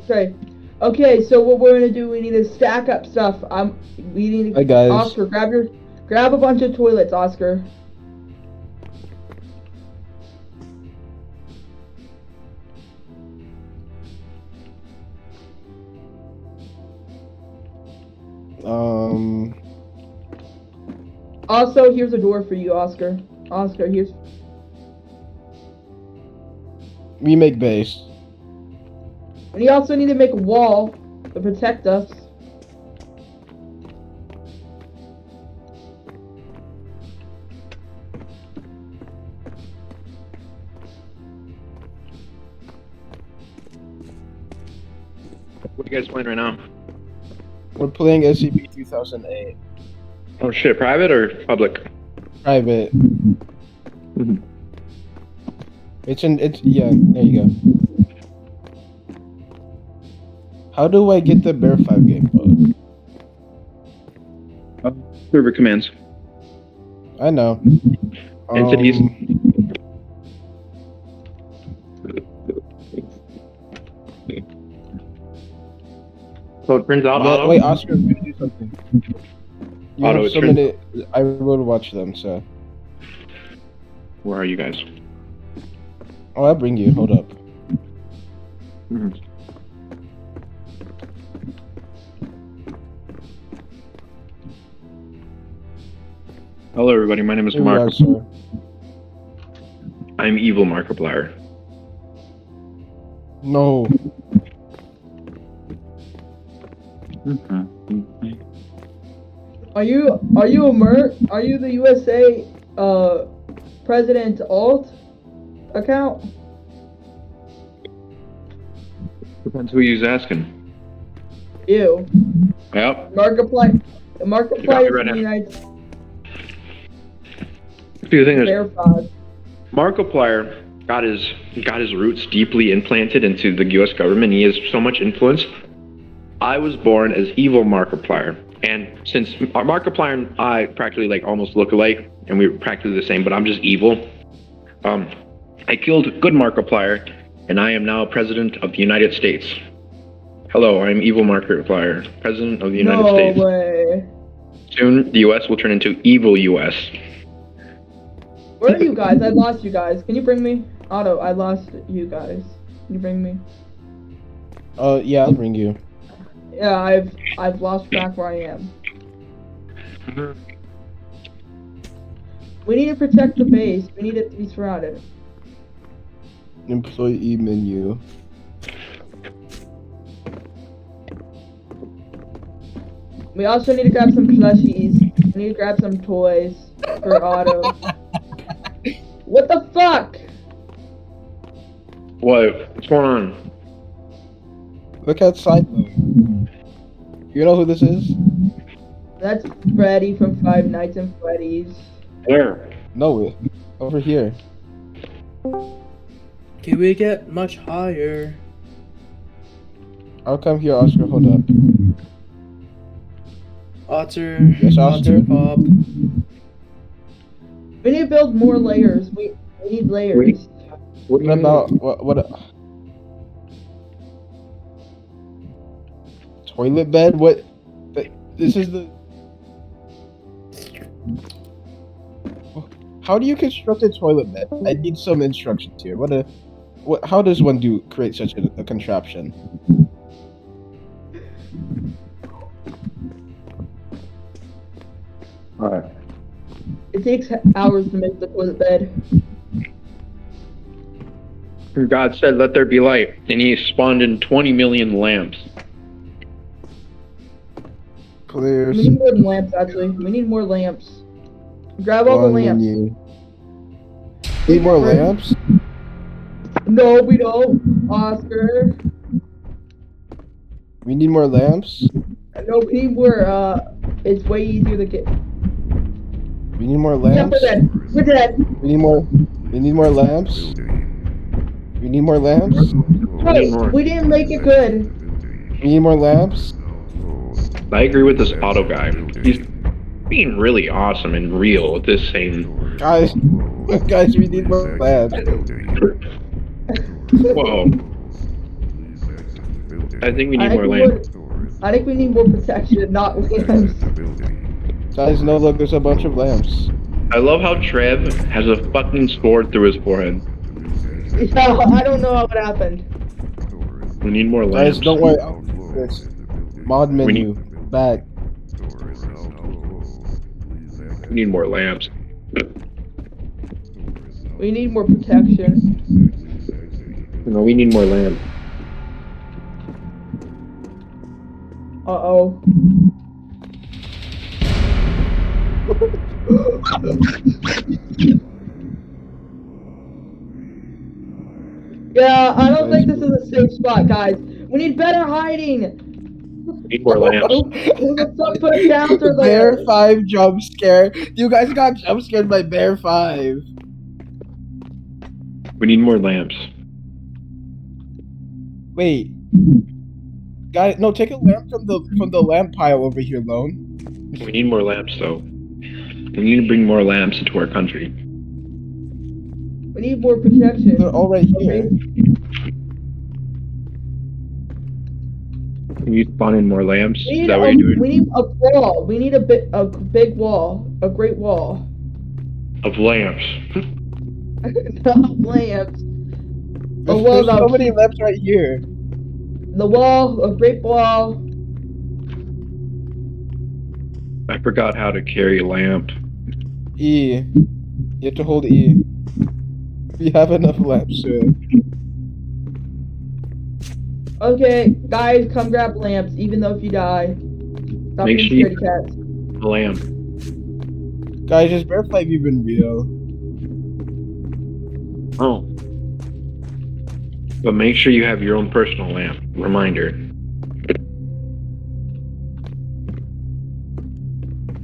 Okay. Okay, so what we're gonna do, we need to stack up stuff. We need to. Hi guys. Oscar, grab a bunch of toilets, Oscar. Also, here's a door for you, Oscar. Oscar, here's. We make base. And you also need to make a wall to protect us. What are you guys playing right now? We're playing SCP 2008. Oh shit, private or public? Private. It's yeah, there you go. How do I get the Bear 5 game code? Server commands. I know. Entities. So it turns out Auto. Wait, Oscar, I'm gonna do something. You Auto, have so many. I will watch them, so. Where are you guys? Oh, I'll bring you. Hold up. Hello everybody, my name is Here we are, Mark. sir. I'm evil Markiplier. No. Are you the USA President Alt account? Depends who you's asking. Ew. Yep. Markiplier right in the now. United See, the thing is, verified. Markiplier got his roots deeply implanted into the U.S. government. He has so much influence. I was born as evil Markiplier, and since Markiplier and I practically like almost look alike, and we're practically the same, but I'm just evil. I killed good Markiplier, and I am now president of the United States. Hello, I'm evil Markiplier, president of the United States. No way. Soon, the U.S. will turn into evil U.S. Where are you guys? I lost you guys. Can you bring me? Otto, I lost you guys. Can you bring me? Yeah, I'll bring you. Yeah, I've lost track where I am. We need to protect the base. We need it to be surrounded. Employee menu. We also need to grab some plushies. We need to grab some toys for Otto. What the fuck? What? What's going on? Look outside though. You know who this is? That's Freddy from Five Nights at Freddy's. Where? No, over here. Can we get much higher? I'll come here, Oscar. Hold up. Otter. Yes, Oscar? Otter pop. We need to build more layers. We need layers. What do you What mean? about what? Toilet bed? What? This is the. How do you construct a toilet bed? I need some instructions here. How does one create such a contraption? Alright. It takes hours to make the toilet bed. God said, "Let there be light," and He spawned in 20 million lamps. Clear. We need more lamps, actually. We need more lamps. Grab all the lamps. Menu. Need more lamps? No, we don't, Oscar. We need more lamps? No, we need more, it's way easier to get. We need more Yeah, lamps? we're dead. We're dead. We need more lamps? We need more lamps? Wait, we didn't make it good. We need more lamps? I agree with this auto guy. He's being really awesome and real with this saying, Guys, we need more lamps. "Whoa, I think we I need think more we lamps. I think we need more protection, not lamps. Guys, no, look, there's a bunch of lamps. I love how Trev has a fucking sword through his forehead. Yeah, I don't know what happened. We need more Guys, lamps. don't worry. I'll fix this. Mod menu. Back. We need more lamps. We need more protection. No, we need more lamps. Uh-oh. Yeah, I don't think this is a safe spot, guys. We need better hiding. We need more lamps. Who the fuck put a counter Bear there? 5 jump scare. You guys got jump scared by Bear 5. We need more lamps. Wait. Guys, no, take a lamp from the lamp pile over here, Lone. We need more lamps, though. We need to bring more lamps into our country. We need more protection. They're all right here. Can you spawn in more lamps? We Is need, that what you're doing? we need a wall. We need a big wall. A great wall. Of lamps. Not lamps. There's, wall there's so that many keep- lamps right here. The wall, a great wall. I forgot how to carry a lamp. E. You have to hold E. We have enough lamps, sir. Okay, guys, come grab lamps, even though if you die. Stop Make being sure you- scaredy cats. A lamp. Guys, is Bear 5 even real? Oh. But make sure you have your own personal lamp. Reminder.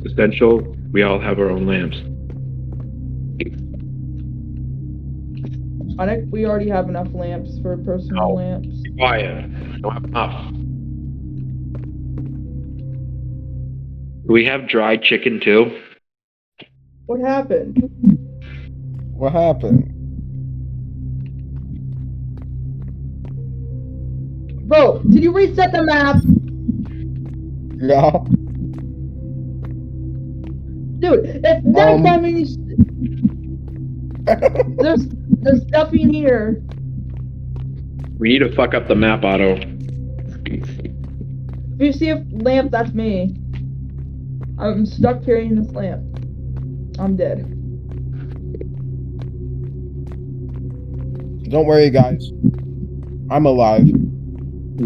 Essential, we all have our own lamps. I think we already have enough lamps for personal No. lamps. Be quiet. I don't have enough. Do we have dried chicken too? What happened? What happened? Bro, did you reset the map? Yeah. Dude, it's next time when you... There's nothing here. We need to fuck up the map, Otto. If you see a lamp, that's me. I'm stuck carrying this lamp. I'm dead. Don't worry, guys. I'm alive.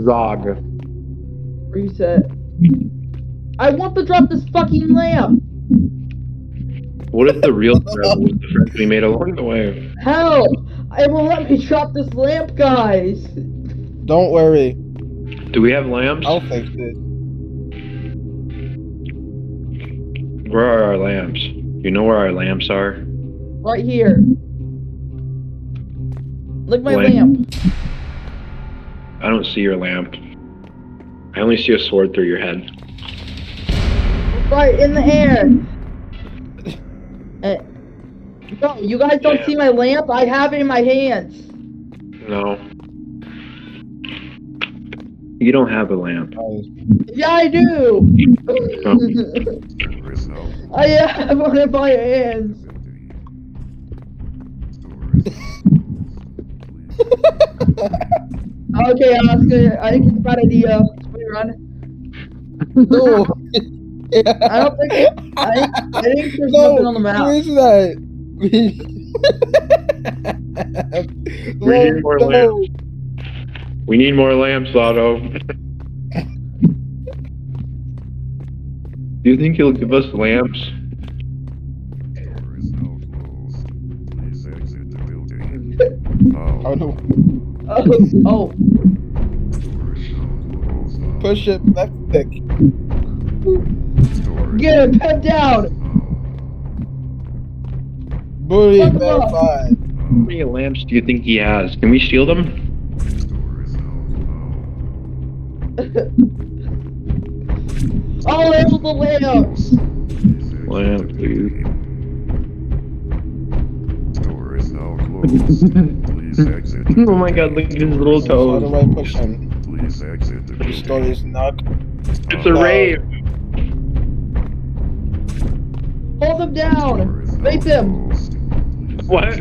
Zog. Reset. I want to drop this fucking lamp! What if the real Trev was the friends we made along the way? Help! It won't let me drop this lamp, guys! Don't worry. Do we have lamps? I'll fix it. Where are our lamps? You know where our lamps are? Right here. Look my Lamp. lamp. I don't see your lamp. I only see a sword through your head. Right in the air. No, you guys don't Yeah. see my lamp? I have it in my hands. No. You don't have a lamp. Guys, Yeah, I do. I have one in my hands. Okay, Oscar, I think it's a bad idea. Speed run. no. I don't think. I think there's No, nothing on the map. who is that? We need more lamps. We need more lamps, Otto. Do you think he'll give us lamps? Oh no. Oh, Push it, left click. get him, pet down. Bully Fuck him Bear up. 5. How many lamps do you think he has? Can we steal them? I'll handle the lamps. Lamp, please. Door is now closed. Please exit. Oh my god, look at his little How do toes. I push him? Please exit the The story is not. It's a rave. Hold him down! Rape him! What?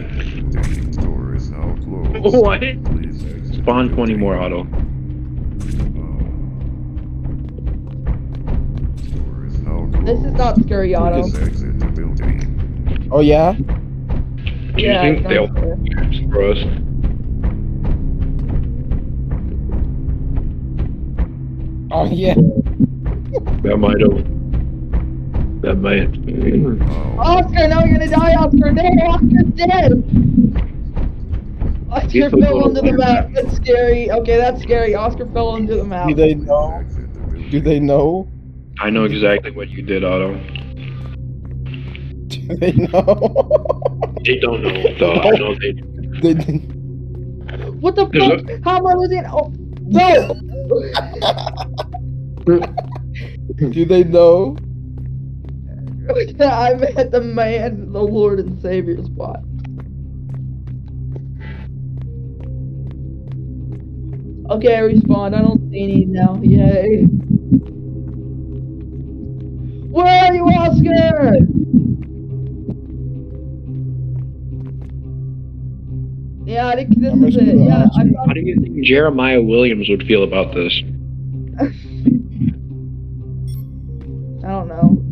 Door is now closed. What? Please exit. Spawn 20 more, Otto. Door is now closed. This is not scary, Otto. Please exit the building. Oh yeah. Do you Yeah, think it's they'll not scary. for us? Oh yeah. That might have. That might. Oscar, no, you're gonna die, Oscar! No, Oscar's dead! Oscar He's fell a into the little map. That's scary. Okay, that's scary. Oscar fell into the map. Do they know? Do they know? I know exactly what you did, Otto. Do they know? They don't know, though. I know they. They, What the There's fuck? How am I losing? Oh, no! do they know? I'm at the man, the Lord and Savior spot. Okay, I respawned. I don't see any now. Yay. Where are you, Oscar? Yeah, I think this I'm is gonna it. screw Yeah, I Oscar. How do you think Jeremiah Williams would feel about this? I don't know.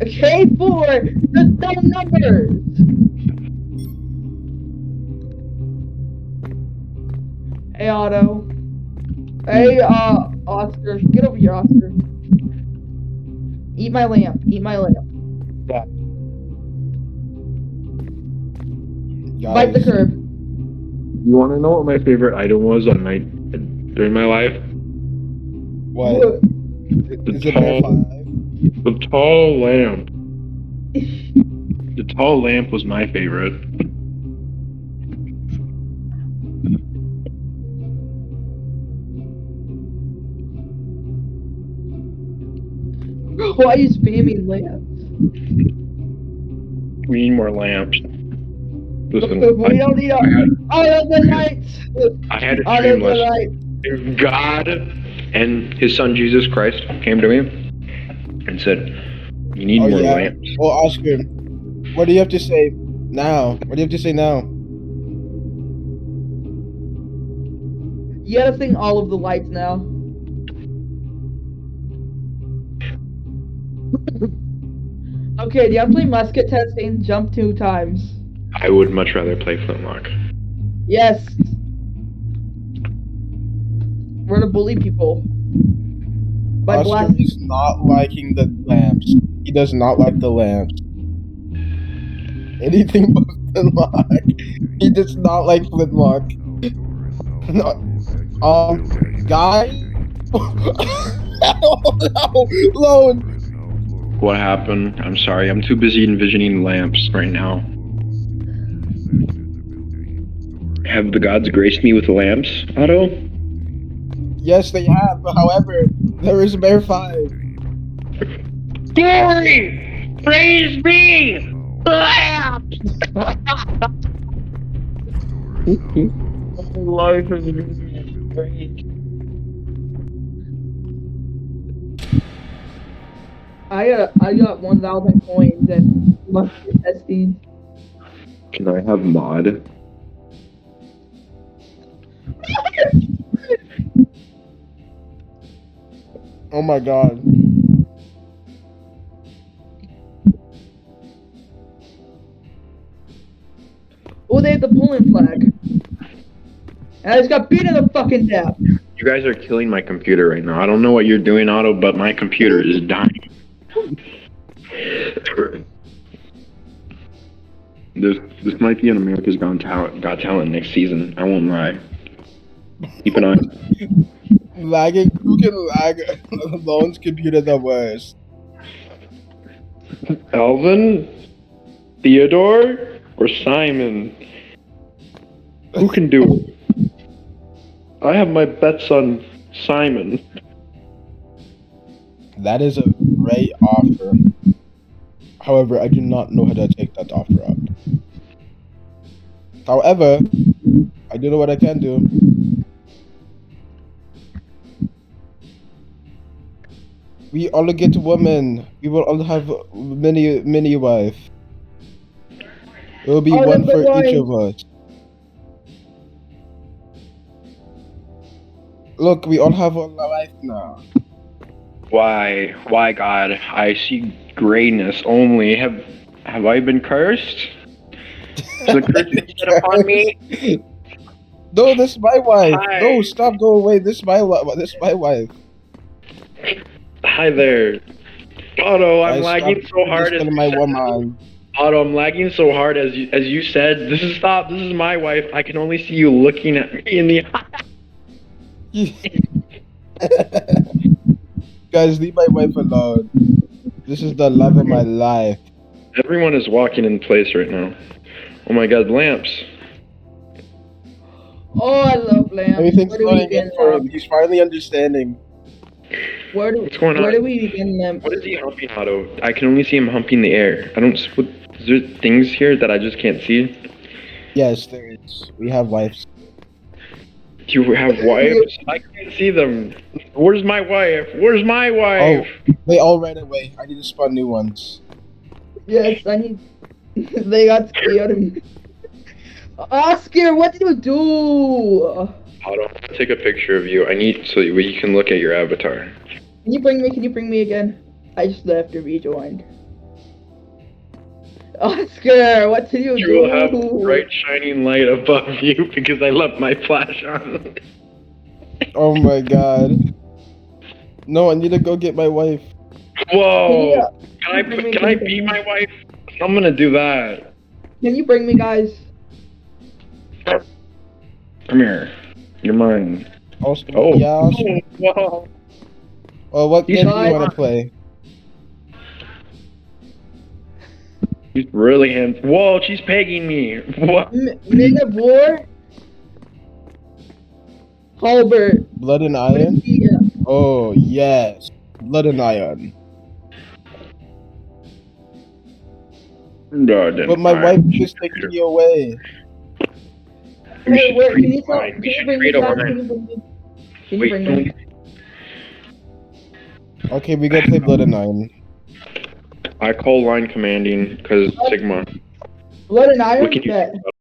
Okay, 4! The dumb numbers! Hey, Otto. Hey, Oscar. Get over here, Oscar. Eat my lamp. Eat my lamp. Bite the Guys, curb. You want to know what my favorite item was on my during my life? what? Is it Bear 5? The tall lamp. The tall lamp was my favorite. Why are you spamming lamps? We need more lamps. Listen, We don't need a. Oh, the lights! I had a Oh, stream the list. lights! If God and His Son Jesus Christ came to me and said, "You need Oh more yeah. lamps." Well, Oscar, what do you have to say now? What do you have to say now? You gotta sing all of the lights now. Okay, do you want to play musket testing? Jump 2 times. I would much rather play Flintlock. Yes. We're gonna bully people. By Oscar blast. is not liking the lamps. He does not like the lamps. Anything but Flintlock. He does not like Flintlock. No. Guy? Oh, no! Load! What happened? I'm sorry. I'm too busy envisioning lamps right now. Have the gods graced me with lamps, Otto? Yes, they have. However, there is Bear 5. Glory! Praise be! Lamps! Life is great. I got 1,000 coins and musket testing. Can I have mod? Oh my god. Oh, they have the pulling flag. And I just got beat in the fucking death. You guys are killing my computer right now. I don't know what you're doing, Otto, but my computer is dying. This might be an America's Got Talent next season. I won't lie. Keep an eye. Lagging? Who can lag Lone's computer the worst? Alvin, Theodore, or Simon? Who can do it? I have my bets on Simon. That is a great offer. However, I do not know how to take that offer up. However, I do know what I can do. We all get women. We will all have many wife. It will be All one of the for each wives. of us. Look, we all have a wife now. Why, God? I see grayness only. Have I been cursed? Is the curse been set upon me? No, this is my wife. Hi. No, stop, go away. This is my This is my wife. Hi there. Otto, I'm Guys, stop lagging so hard as killing you my said. woman. Otto, I'm lagging so hard as you said. This is my wife. I can only see you looking at me in the eye. Guys, leave my wife alone. This is the love of my life. Everyone is walking in place right now. Oh my God, lamps. Oh, I love lamps. Everything's Where do we loading in begin for them? him. He's finally understanding. What's going Where on? do we begin them? What is he humping, Otto? I can only see him humping the air. I don't. Is there things here that I just can't see? Yes, there is. We have wives. Do you have wives? I can't see them. Where's my wife? Where's my Oh, wife? they all ran away. I need to spawn new ones. Yes, I need. They got scared of me. Oscar, what did you do? Otto, I'm gonna take a picture of you. I need so we can look at your avatar. Can you bring me? Can you bring me again? I just left and rejoined. Oscar, what did you You do? will have bright shining light above you because I left my flash on. Oh my god. No, I need to go get my wife. Whoa! Can bring me- I can you be bring my wife? I'm gonna do that. Can you bring me, guys? Come here. You're mine. Also, Oh. yeah. Also, Whoa. well, what He's game do you fine. want to play? He's really handsome. Whoa, she's pegging me. What? Men of War? Halbert. Blood and What Iron? is he? Oh, yes. Blood and Iron. But my wife is taking me away. Hey, where? Can you Can Can you bring me, guys? Can you bring me? Can you bring me? Okay, we gotta play Blood and Iron. I call line commanding because Sigma. Blood and Iron? What can you Bet. do?